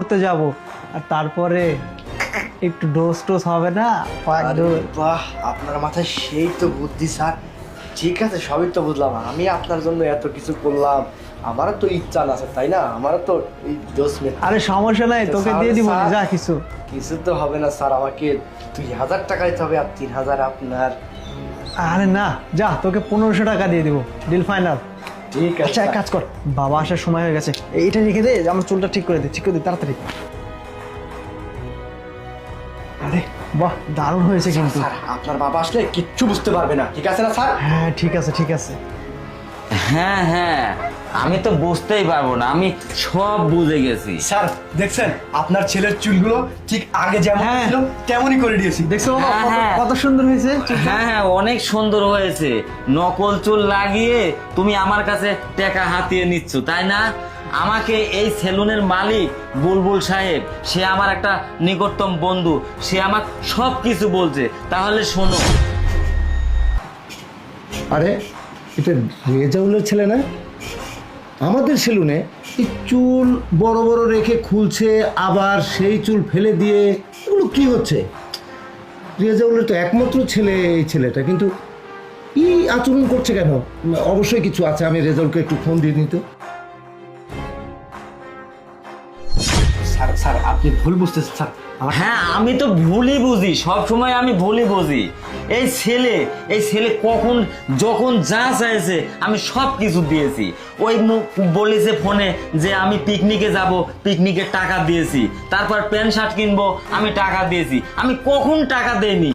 করতে যাব, আর তারপরে একটু ডোজ টোজ হবে না? বাহ, আপনার মাথায় সেই তো বুদ্ধি স্যার। ঠিক আছে, সবই তো বুঝলাম। আমি আপনার জন্য এত কিছু করলাম, আমারও তো ইচ্ছা আছে তাই না? আমারও তো এই ডোজ নিতে। আরে সমস্যা নাই, তোকে দিয়ে দিব যা কিছু। কিছু তো হবে না স্যার, আমাকে 2000 টাকা দিতে হবে আর 3000 আপনার। আরে না, যা তোকে 1500 টাকা দিয়ে দিব, ডিল ফাইনাল। ঠিক আছে। আচ্ছা এক কাজ কর, বাবা আসার সময় হয়ে গেছে, এইটা রেখে দে, আমার চুলটা ঠিক করে দে, ঠিক করে দে তাড়াতাড়ি। আরে বাহ, দারুণ হয়েছে কিন্তু। স্যার, আপনার বাবা আসলে কিচ্ছু বুঝতে পারবে না, ঠিক আছে না স্যার? হ্যাঁ ঠিক আছে ঠিক আছে। হ্যাঁ হ্যাঁ, আমি তো বুঝতেই পারবো না, আমি সব বুঝে গেছি। স্যার দেখছেন, আপনার ছেলের চুলগুলো ঠিক আগে যেমন হ্যাঁ। ছিল তেমনই করে দিয়েছি। দেখছো বাবা, হ্যাঁ, কত- হ্যাঁ। কত সুন্দর হয়েছে চুলটা? হ্যাঁ হ্যাঁ, অনেক সুন্দর হয়েছে। নকল চুল লাগিয়ে তুমি আমার কাছে টাকা হাতিয়ে নিচ্ছ, তাই না? আমাকে এই সেলুনের মালিক বুলবুল সাহেব, সে আমার একটা নিকটতম বন্ধু, সে আমার সব কিছু বলছে। তাহলে শোনো। আরে এটা রেজাউলের ছেলে না? আমাদের সেলুনে এই চুল বড় বড় রেখে খুলছে, আবার সেই চুল ফেলে দিয়ে, এগুলো কি হচ্ছে? রেজাউলের তো একমাত্র ছেলে এই ছেলেটা, কিন্তু এই আচরণ করছে কেন? অবশ্যই কিছু আছে, আমি রেজাউলকে একটু ফোন দিয়ে নিত। স্যার স্যার, আপনি ভুল বুঝতেছেন স্যার। হ্যাঁ, আমি তো ভুলই বুঝি, সব সময় আমি ভুলই বুঝি। এই ছেলে কখন যখন যা চাইছে আমি সব কিছু দিয়েছি। ওই বলেছে ফোনে যে আমি পিকনিকে যাব, পিকনিকের টাকা দিয়েছি। তারপর প্যান্ট শার্ট কিনবো, আমি টাকা দিয়েছি। আমি কখন টাকা দেইনি?